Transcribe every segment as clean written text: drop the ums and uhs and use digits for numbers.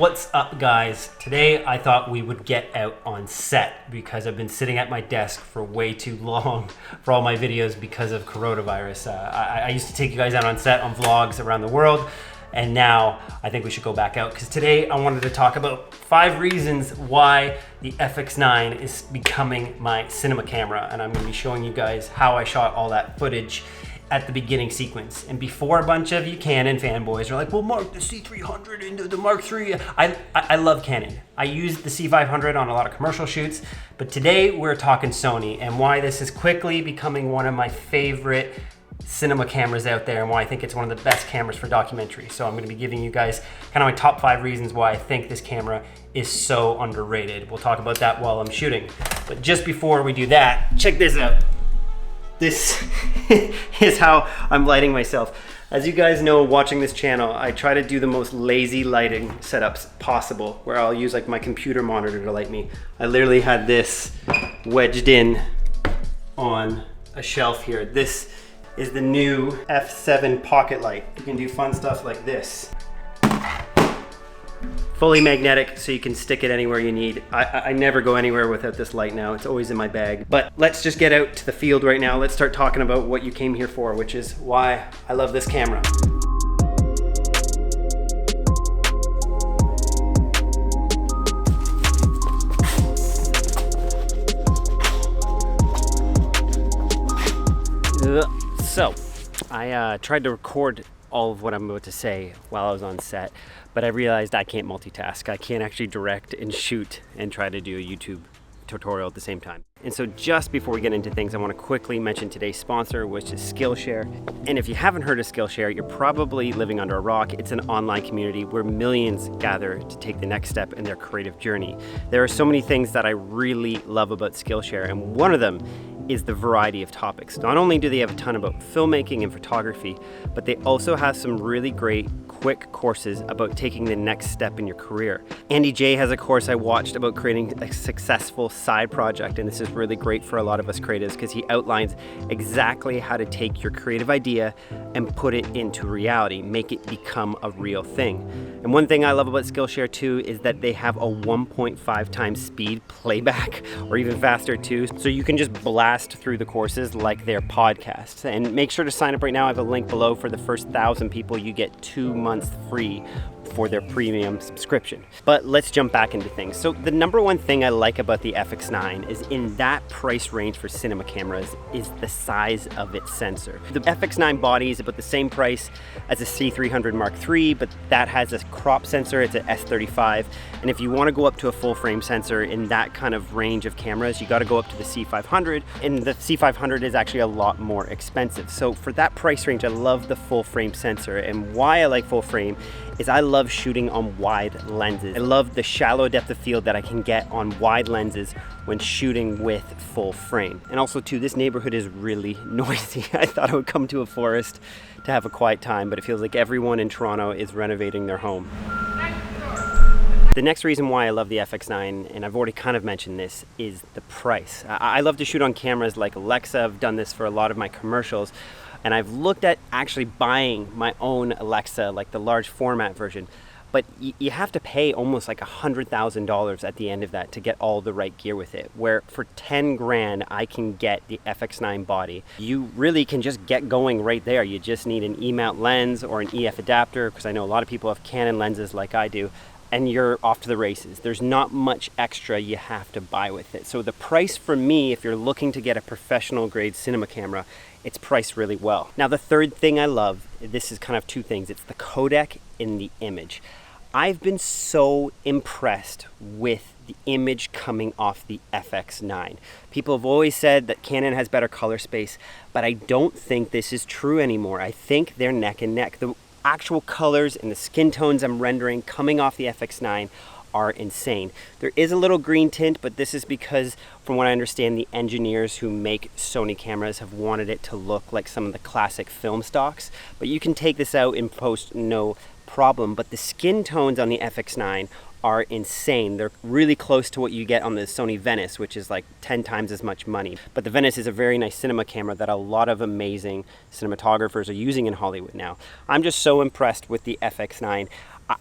What's up, guys? Today I thought we would get out on set because I've been sitting at my desk for way too long for all my videos because of coronavirus. I used to take you guys out on set on vlogs around the world, and now I think we should go back out because today I wanted to talk about 5 reasons why the FX9 is becoming my cinema camera, and I'm going to be showing you guys how I shot all that footage at the beginning sequence. And before a bunch of you Canon fanboys are like, well, Mark, the C300 into the Mark III. I love Canon. I used the C500 on a lot of commercial shoots, but today we're talking Sony and why this is quickly becoming one of my favorite cinema cameras out there and why I think it's one of the best cameras for documentary. So I'm gonna be giving you guys kind of my top 5 reasons why I think this camera is so underrated. We'll talk about that while I'm shooting. But just before we do that, check this out. This is how I'm lighting myself. As you guys know, watching this channel, I try to do the most lazy lighting setups possible, where I'll use like my computer monitor to light me. I literally had this wedged in on a shelf here. This is the new F7 pocket light. You can do fun stuff like this. Fully magnetic, so you can stick it anywhere you need. I never go anywhere without this light now. It's always in my bag. But let's just get out to the field right now. Let's start talking about what you came here for, which is why I love this camera. So, I tried to record all of what I'm about to say while I was on set, but I realized I can't multitask. I can't actually direct and shoot and try to do a YouTube tutorial at the same time. And so just before we get into things, I want to quickly mention today's sponsor, which is Skillshare. And if you haven't heard of Skillshare, you're probably living under a rock. It's an online community where millions gather to take the next step in their creative journey. There are so many things that I really love about Skillshare, and one of them is the variety of topics. Not only do they have a ton about filmmaking and photography, but they also have some really great quick courses about taking the next step in your career. Andy J has a course I watched about creating a successful side project, and this is really great for a lot of us creatives because he outlines exactly how to take your creative idea and put it into reality, make it become a real thing. And one thing I love about Skillshare too is that they have a 1.5 times speed playback, or even faster too, so you can just blast through the courses like their podcasts. And make sure to sign up right now. I have a link below. For the first 1,000 people, you get 2 months free for their premium subscription. But let's jump back into things. So the number one thing I like about the FX9 is in that price range for cinema cameras is the size of its sensor. The FX9 body is about the same price as a C300 Mark III, but that has a crop sensor. It's an S35. And if you want to go up to a full frame sensor in that kind of range of cameras, you got to go up to the C500, and the C500 is actually a lot more expensive. So for that price range, I love the full frame sensor. And why I like full frame is I love shooting on wide lenses. I love the shallow depth of field that I can get on wide lenses when shooting with full frame. And also too, this neighborhood is really noisy. I thought I would come to a forest to have a quiet time, but it feels like everyone in Toronto is renovating their home. The next reason why I love the FX9, and I've already kind of mentioned this, is the price. I love to shoot on cameras like Alexa. I've done this for a lot of my commercials, and I've looked at actually buying my own Alexa, like the large format version, but you have to pay almost like $100,000 at the end of that to get all the right gear with it, where for 10 grand I can get the FX9 body. You really can just get going right there. You just need an E-mount lens or an EF adapter, because I know a lot of people have Canon lenses like I do, and you're off to the races. There's not much extra you have to buy with it. So the price for me, if you're looking to get a professional grade cinema camera, it's priced really well. Now the third thing I love, this is kind of 2 things. It's the codec in the image. I've been so impressed with the image coming off the FX9. People have always said that Canon has better color space, but I don't think this is true anymore. I think they're neck and neck. The actual colors and the skin tones I'm rendering coming off the FX9 are insane. There is a little green tint, but this is because, from what I understand, the engineers who make Sony cameras have wanted it to look like some of the classic film stocks. But you can take this out in post, no problem. But the skin tones on the FX9 are insane. They're really close to what you get on the Sony Venice, which is like 10 times as much money. But the Venice is a very nice cinema camera that a lot of amazing cinematographers are using in Hollywood now. I'm just so impressed with the FX9.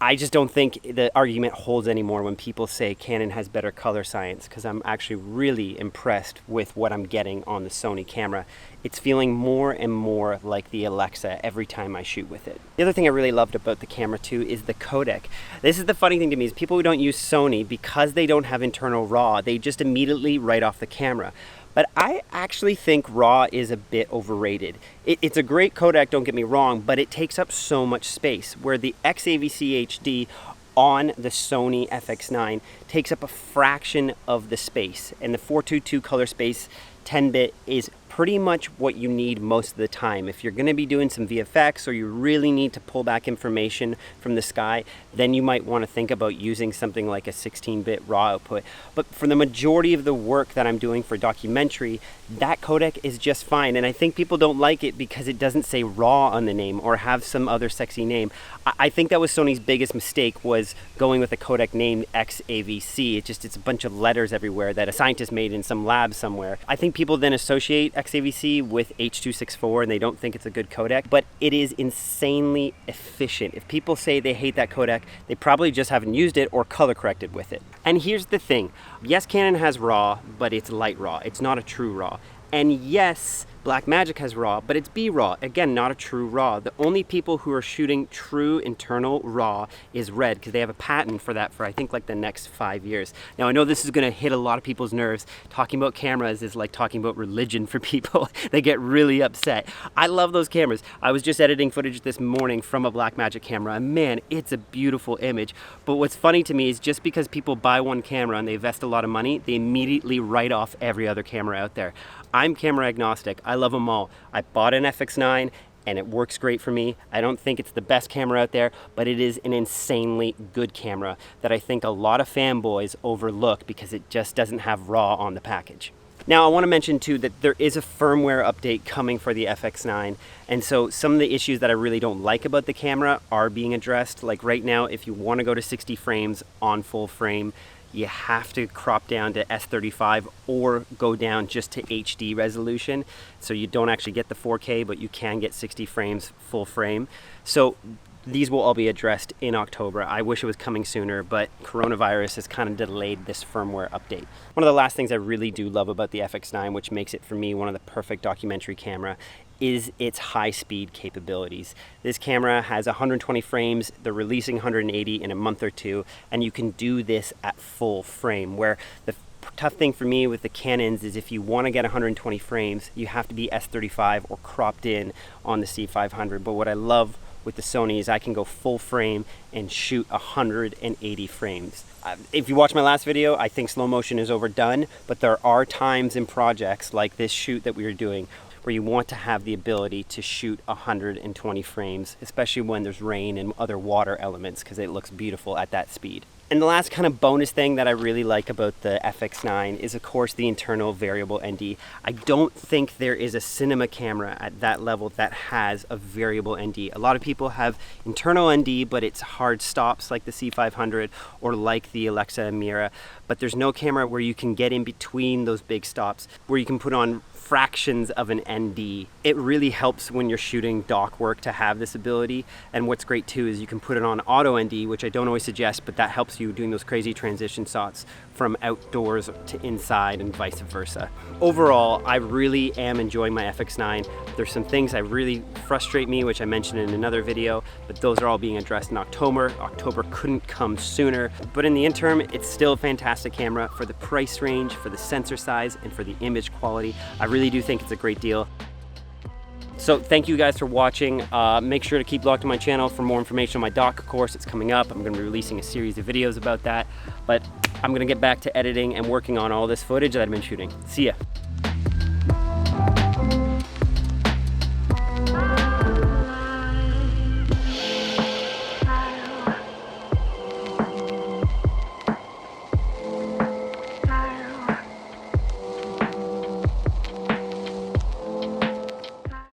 I just don't think the argument holds anymore when people say Canon has better color science, because I'm actually really impressed with what I'm getting on the Sony camera. It's feeling more and more like the Alexa every time I shoot with it. The other thing I really loved about the camera too is the codec. This is the funny thing to me, is people who don't use Sony, because they don't have internal RAW, they just immediately write off the camera. But I actually think RAW is a bit overrated. It's a great codec, don't get me wrong, but it takes up so much space, where the XAVC HD on the Sony FX9 takes up a fraction of the space, and the 422 color space 10-bit is pretty much what you need most of the time. If you're going to be doing some VFX, or you really need to pull back information from the sky, then you might want to think about using something like a 16-bit RAW output. But for the majority of the work that I'm doing for documentary, that codec is just fine. And I think people don't like it because it doesn't say RAW on the name or have some other sexy name. I think that was Sony's biggest mistake, was going with a codec named XAVC. It's a bunch of letters everywhere that a scientist made in some lab somewhere. I think people then associate XAVC with H.264 and they don't think it's a good codec, but it is insanely efficient. If people say they hate that codec, they probably just haven't used it or color corrected with it. And here's the thing. Yes, Canon has RAW, but it's light RAW. It's not a true RAW. And yes, Blackmagic has RAW, but it's B-RAW. Again, not a true RAW. The only people who are shooting true internal RAW is Red, because they have a patent for that for, I think, like the next 5 years. Now, I know this is going to hit a lot of people's nerves. Talking about cameras is like talking about religion for people. They get really upset. I love those cameras. I was just editing footage this morning from a Blackmagic camera, and man, it's a beautiful image. But what's funny to me is, just because people buy one camera and they invest a lot of money, they immediately write off every other camera out there. I'm camera agnostic. I love them all. I bought an FX9 and it works great for me. I don't think it's the best camera out there, but it is an insanely good camera that I think a lot of fanboys overlook because it just doesn't have RAW on the package. Now, I want to mention too that there is a firmware update coming for the FX9, and so some of the issues that I really don't like about the camera are being addressed. Like right now, if you want to go to 60 frames on full frame, you have to crop down to S35 or go down just to HD resolution. So you don't actually get the 4K, but you can get 60 frames full frame. So these will all be addressed in October. I wish it was coming sooner, but coronavirus has kind of delayed this firmware update. One of the last things I really do love about the FX9, which makes it for me one of the perfect documentary camera, is its high-speed capabilities. This camera has 120 frames. They're releasing 180 in a month or two, and you can do this at full frame, where the tough thing for me with the Canons is if you want to get 120 frames, you have to be S35 or cropped in on the C500. But what I love with the Sony is I can go full frame and shoot 180 frames. If you watch my last video, I think slow motion is overdone, but there are times in projects like this shoot that we were doing where you want to have the ability to shoot 120 frames, especially when there's rain and other water elements, because it looks beautiful at that speed. And the last kind of bonus thing that I really like about the FX9 is, of course, the internal variable ND. I don't think there is a cinema camera at that level that has a variable ND. A lot of people have internal ND, but it's hard stops like the C500 or like the Alexa Mira. But there's no camera where you can get in between those big stops, where you can put on fractions of an ND. It really helps when you're shooting doc work to have this ability. And what's great too is you can put it on auto ND, which I don't always suggest, but that helps you doing those crazy transition shots from outdoors to inside and vice versa. Overall, I really am enjoying my FX9. There's some things that really frustrate me, which I mentioned in another video, but those are all being addressed in October. October couldn't come sooner, but in the interim, it's still a fantastic camera for the price range, for the sensor size, and for the image quality. I really do think it's a great deal. So thank you guys for watching. Make sure to keep locked to my channel for more information on my doc course. It's coming up. I'm going to be releasing a series of videos about that, but I'm going to get back to editing and working on all this footage that I've been shooting. See ya.